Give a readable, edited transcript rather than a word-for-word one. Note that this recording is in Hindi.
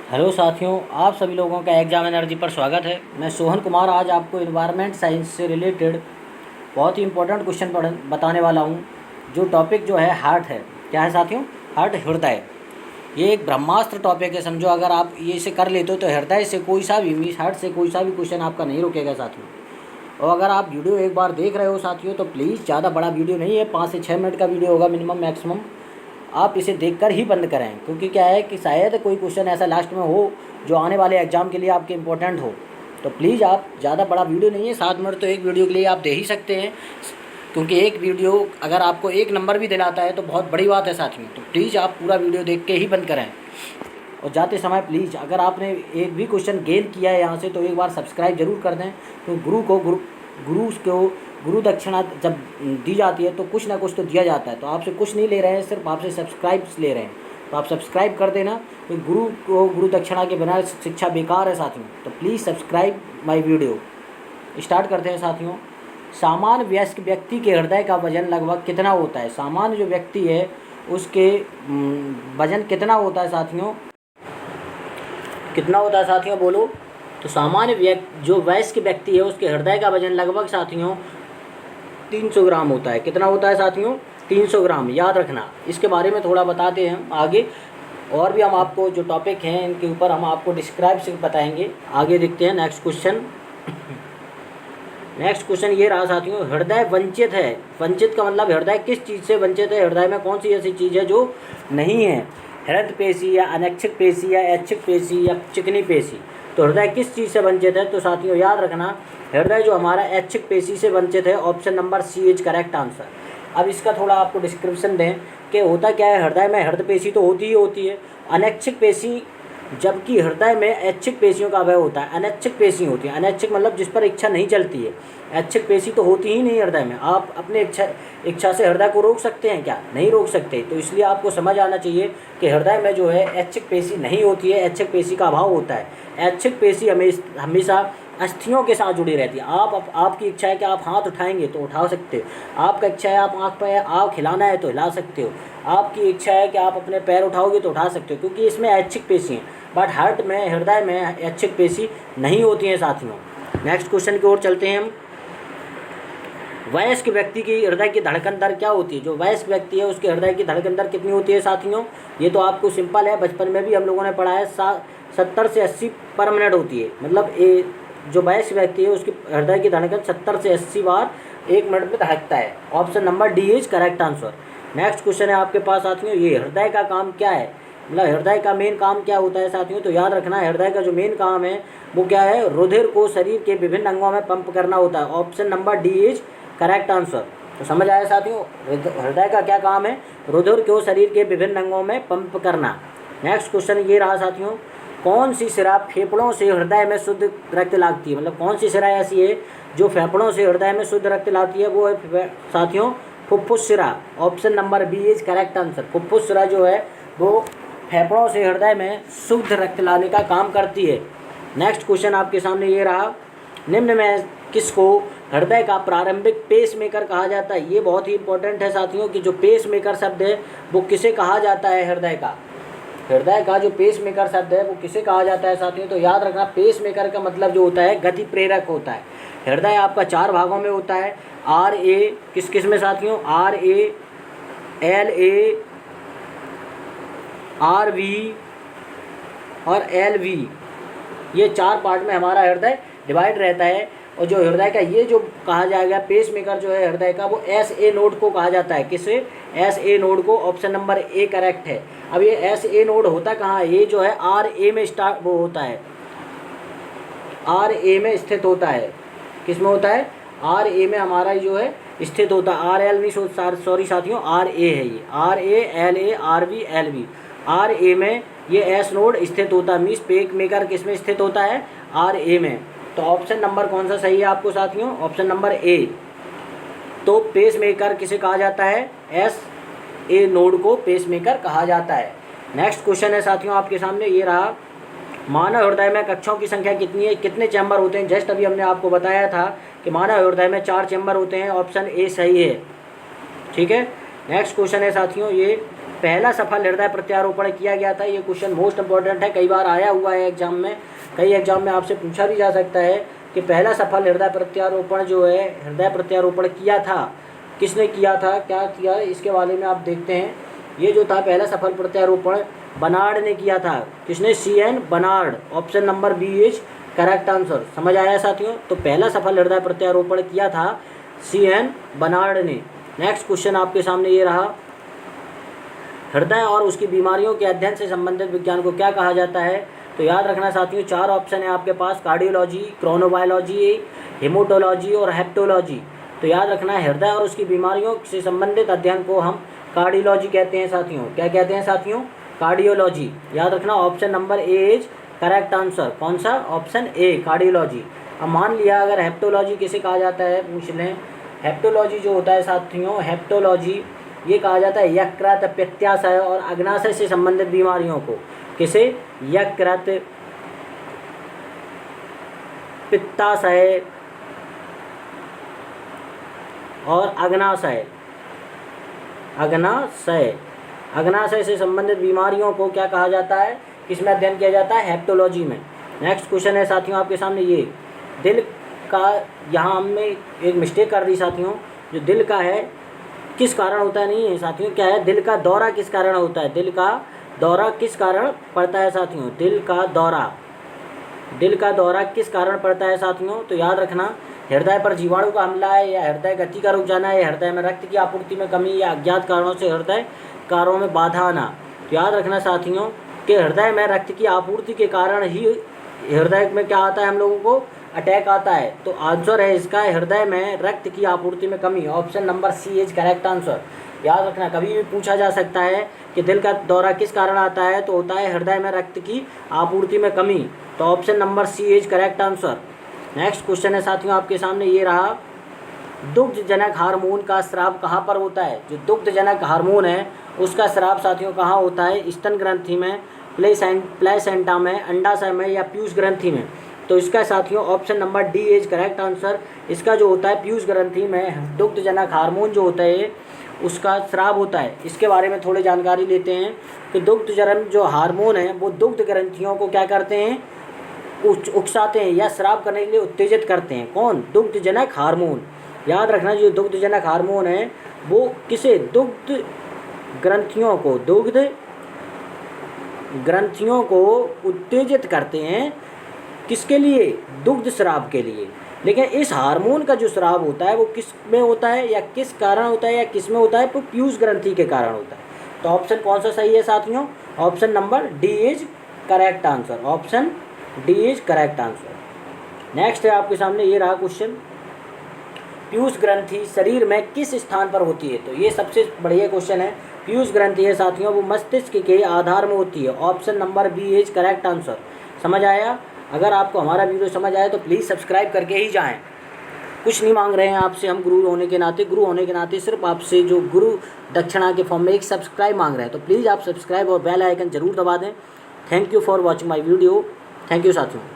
हेलो साथियों, आप सभी लोगों का एग्जाम एनर्जी पर स्वागत है। मैं सोहन कुमार आज आपको इन्वायरमेंट साइंस से रिलेटेड बहुत ही इंपॉर्टेंट क्वेश्चन बताने वाला हूं। जो टॉपिक जो है हार्ट है। क्या है साथियों? हार्ट, हृदय। ये एक ब्रह्मास्त्र टॉपिक है, समझो। अगर आप ये इसे कर लेते हो तो हृदय से कोई सा भी हार्ट से कोई सा भी क्वेश्चन आपका नहीं रुकेगा साथियों। और अगर आप वीडियो एक बार देख रहे हो साथियों तो प्लीज़, ज़्यादा बड़ा वीडियो नहीं है, 5 से 6 मिनट का वीडियो होगा मिनिमम मैक्सिमम। आप इसे देखकर ही बंद करें, क्योंकि क्या है कि शायद कोई क्वेश्चन ऐसा लास्ट में हो जो आने वाले एग्ज़ाम के लिए आपके इम्पोर्टेंट हो। तो प्लीज़, आप ज़्यादा बड़ा वीडियो नहीं है, 7 मिनट तो एक वीडियो के लिए आप दे ही सकते हैं, क्योंकि एक वीडियो अगर आपको एक नंबर भी दिलाता है तो बहुत बड़ी बात है साथियों। तो प्लीज़ आप पूरा वीडियो देख के ही बंद करें। और जाते समय प्लीज़, अगर आपने एक भी क्वेश्चन गेन किया है यहाँ से तो एक बार सब्सक्राइब जरूर कर दें। तो गुरु दक्षिणा जब दी जाती है तो कुछ ना कुछ तो दिया जाता है। तो आपसे कुछ नहीं ले रहे हैं, सिर्फ आपसे सब्सक्राइब्स ले रहे हैं। तो आप सब्सक्राइब कर देना। तो गुरु दक्षिणा के बिना शिक्षा बेकार है साथियों। तो please subscribe my video. Start करते हैं साथियों। सामान्य वयस्क व्यक्ति के हृदय का वजन लगभग कितना होता है? सामान्य जो व्यक्ति है उसके वजन कितना होता है साथियों? कितना होता है साथियों, बोलो। तो सामान्य जो वयस्क व्यक्ति है उसके हृदय का वजन लगभग साथियों 300 ग्राम होता है। कितना होता है साथियों? 300 ग्राम। याद रखना। इसके बारे में थोड़ा बताते हैं हम आगे, और भी हम आपको जो टॉपिक हैं इनके ऊपर हम आपको डिस्क्राइब से बताएंगे। आगे देखते हैं नेक्स्ट क्वेश्चन। नेक्स्ट क्वेश्चन ये रहा साथियों। हृदय वंचित है। वंचित का मतलब हृदय किस चीज़ से वंचित है? हृदय में कौन सी ऐसी चीज़ है जो नहीं है? हृदय पेशी या अनैच्छिक पेशी या ऐच्छिक पेशी या चिकनी पेशी। तो हृदय किस चीज़ से वंचित है? तो साथियों याद रखना, हृदय जो हमारा ऐच्छिक पेशी से वंचित है। Option number C is correct answer. अब इसका थोड़ा आपको डिस्क्रिप्शन दें कि होता क्या है। हृदय में हृदय पेशी तो होती ही होती है, अनैच्छिक पेशी, जबकि हृदय में ऐच्छिक पेशियों का अभाव होता है। अनैच्छिक पेशी होती है। अनैच्छिक मतलब जिस पर इच्छा नहीं चलती है। ऐच्छिक पेशी तो होती ही नहीं हृदय में। आप अपने इच्छा से हृदय को रोक सकते हैं क्या? नहीं रोक सकते। तो इसलिए आपको समझ आना चाहिए कि हृदय में जो है ऐच्छिक पेशी नहीं होती है, ऐच्छिक पेशी का अभाव होता है। ऐच्छिक पेशी हमेशा अस्थियों के साथ जुड़ी रहती है। आपकी इच्छा है कि आप हाथ उठाएंगे तो उठा सकते हो। आपका इच्छा है आप आँख पर आँख हिलाना है तो हिला सकते हो। आपकी इच्छा है कि आप अपने पैर उठाओगे तो उठा सकते हो, क्योंकि इसमें ऐच्छिक पेशी हैं। बट हार्ट में, हृदय में ऐच्छिक पेशी नहीं होती हैं साथियों। नेक्स्ट क्वेश्चन की ओर चलते हैं हम। वयस्क व्यक्ति की हृदय की धड़कन दर क्या होती है? जो वयस्क व्यक्ति है उसके हृदय की धड़कन दर कितनी होती है साथियों? ये तो आपको सिंपल है, बचपन में भी हम लोगों ने पढ़ा है। 70 से 80 पर मिनट होती है। मतलब जो वयस्क व्यक्ति है उसकी हृदय की धड़कन 70 से 80 बार 1 मिनट में धड़कता है। Option number D is correct answer. Next question है आपके पास साथियों। ये हृदय का काम क्या है? मतलब हृदय का मेन काम क्या होता है साथियों? तो याद रखना, हृदय का जो मेन काम है वो क्या है? रुधिर को शरीर के विभिन्न अंगों में पंप करना होता है। Option number D is correct answer. तो समझ आया साथियों, हृदय का क्या काम है? रुधिर को शरीर के विभिन्न अंगों में पंप करना। नेक्स्ट क्वेश्चन ये रहा साथियों। कौन सी शिरा फेफड़ों से हृदय में शुद्ध रक्त लाती है? मतलब कौन सी शिरा ऐसी है जो फेफड़ों से हृदय में शुद्ध रक्त लाती है? वो है साथियों फुफ्फुस शिरा। Option number B is correct answer. फुफ्फुस शिरा जो है वो फेफड़ों से हृदय में शुद्ध रक्त लाने का काम करती है। नेक्स्ट क्वेश्चन आपके सामने ये रहा। निम्न में किसको हृदय का प्रारंभिक पेस मेकर कहा जाता है? ये बहुत ही इंपॉर्टेंट है साथियों कि जो पेस मेकर शब्द है वो किसे कहा जाता है? हृदय का जो पेस मेकर शब्द है वो किसे कहा जाता है साथियों? तो याद रखना, पेस मेकर का मतलब जो होता है गति प्रेरक होता है। हृदय आपका 4 भागों में होता है। आर ए किस किस में साथियों? R A, L A, R V और एल वी। ये 4 पार्ट में हमारा हृदय डिवाइड रहता है। और जो हृदय का ये जो कहा जाएगा पेस मेकर जो है हृदय का, वो एस ए नोड को कहा जाता है। किसे? एस ए नोड को। ऑप्शन नंबर ए करेक्ट है। अब ये एस ए नोड होता कहाँ है? ये जो है आर ए में स्टार्ट वो होता है, आर ए में स्थित होता है। किस में होता है? आर ए में हमारा जो है स्थित होता है। आर एल नहीं, सॉरी साथियों, आर ए है ये। R A, L A, R V, L V. R A में ये एस नोड स्थित होता है। मीन्स पेस मेकर किस में स्थित होता है? आर ए में। तो ऑप्शन नंबर कौन सा सही है आपको साथियों? Option number A. तो पेस मेकर किसे कहा जाता है? एस ए नोड को पेस मेकर कहा जाता है। नेक्स्ट क्वेश्चन है साथियों आपके सामने ये रहा। मानव हृदय में कक्षों की संख्या कितनी है? कितने चैम्बर होते हैं? जस्ट अभी हमने आपको बताया था कि मानव हृदय में 4 चैम्बर होते हैं। ऑप्शन ए सही है। ठीक है। नेक्स्ट क्वेश्चन है साथियों ये। पहला सफल हृदय प्रत्यारोपण किया गया था? ये क्वेश्चन मोस्ट इंपॉर्टेंट है, कई बार आया हुआ है एग्जाम में, कई एग्जाम में आपसे पूछा भी जा सकता है कि पहला सफल हृदय प्रत्यारोपण जो है, हृदय प्रत्यारोपण किया था, किसने किया था, क्या किया, इसके बारे में आप देखते हैं। ये जो था पहला सफल प्रत्यारोपण बनार्ड ने किया था। किसने? CN Bernard. Option number B is correct answer. समझ आया साथियों? तो पहला सफल हृदय प्रत्यारोपण किया था CN बनार्ड ने। नेक्स्ट क्वेश्चन आपके सामने ये रहा, हृदय और उसकी बीमारियों के अध्ययन से संबंधित विज्ञान को क्या कहा जाता है? तो याद रखना साथियों, 4 ऑप्शन है आपके पास, कार्डियोलॉजी, क्रोनोबायोलॉजी, हेमोटोलॉजी और हेप्टोलॉजी। तो याद रखना, हृदय और उसकी बीमारियों से संबंधित अध्ययन को हम कार्डियोलॉजी कहते हैं साथियों। क्या कहते हैं साथियों? कार्डियोलॉजी। याद रखना, option number A is correct answer. कौन सा? Option A, cardiology. अब मान लिया अगर हेप्टोलॉजी किसे कहा जाता है, पूछ लें। हेप्टोलॉजी जो होता है साथियों, हेप्टोलॉजी ये कहा जाता है यकृत, पित्ताशय और अग्नाशय से संबंधित बीमारियों को। किसे? यकृत, पित्ताशय और अग्नाशय। अग्नाशय से संबंधित बीमारियों को क्या कहा जाता है? किसमें अध्ययन किया जाता है? हेप्टोलॉजी में। नेक्स्ट क्वेश्चन है साथियों आपके सामने ये, दिल का, यहाँ हमने एक मिस्टेक कर दी साथियों, जो दिल का है किस कारण होता है, नहीं है साथियों, क्या है? दिल का दौरा किस कारण होता है? दिल का दौरा किस कारण पड़ता है साथियों? दिल का दौरा किस कारण पड़ता है साथियों? तो याद रखना, हृदय पर जीवाणु का हमला है, या हृदय गति का रुक जाना है, या हृदय में रक्त की आपूर्ति में कमी, या अज्ञात कारणों से हृदय कार्यों में बाधा आना। तो याद रखना साथियों कि हृदय में रक्त की आपूर्ति के कारण ही हृदय में क्या आता है, हम लोगों को अटैक आता है। तो आंसर है इसका हृदय में रक्त की आपूर्ति में कमी। Option number C is correct answer. याद रखना, कभी भी पूछा जा सकता है कि दिल का दौरा किस कारण आता है, तो होता है हृदय में रक्त की आपूर्ति में कमी। तो option number C is correct answer. Next question है साथियों आपके सामने ये रहा, दुग्धजनक हार्मोन का स्राव कहाँ पर होता है? जो दुग्धजनक हार्मोन है उसका स्राव साथियों कहाँ होता है? स्तन ग्रंथि में, प्लेसेंटा में, अंडाशय में, या पीयूष ग्रंथि में। तो इसका साथियों option number D is correct answer. इसका जो होता है पीयूष ग्रंथि में दुग्धजनक हार्मोन जो होता है उसका स्राव होता है। इसके बारे में थोड़ी जानकारी लेते हैं कि दुग्धजनक जो हार्मोन है वो दुग्ध ग्रंथियों को क्या करते हैं? उकसाते हैं या स्राव करने के लिए उत्तेजित करते हैं। कौन? दुग्धजनक हार्मोन। याद रखना, जो दुग्धजनक हार्मोन है वो किसे? दुग्ध ग्रंथियों को उत्तेजित करते हैं। किसके लिए? दुग्ध स्राव के लिए। लेकिन इस हार्मोन का जो स्राव होता है वो किस में होता है, या किस कारण होता है, या किस में होता है? तो पीयूष ग्रंथि के कारण होता है। तो ऑप्शन कौन सा सही है साथियों? Option number D is correct answer. Option D is correct answer. Next है आपके सामने ये रहा क्वेश्चन, पीयूष ग्रंथि शरीर में किस स्थान पर होती है? तो ये सबसे बढ़िया क्वेश्चन है। पीयूष ग्रंथि है साथियों वो मस्तिष्क के आधार में होती है। Option number B is correct answer. समझ आया? अगर आपको हमारा वीडियो समझ आया तो प्लीज़ सब्सक्राइब करके ही जाएं। कुछ नहीं मांग रहे हैं आपसे हम, गुरु होने के नाते सिर्फ आपसे जो गुरु दक्षिणा के फॉर्म में एक सब्सक्राइब मांग रहे हैं। तो प्लीज़ आप सब्सक्राइब और बेल आइकन जरूर दबा दें। Thank you for watching my video. Thank you साथियों।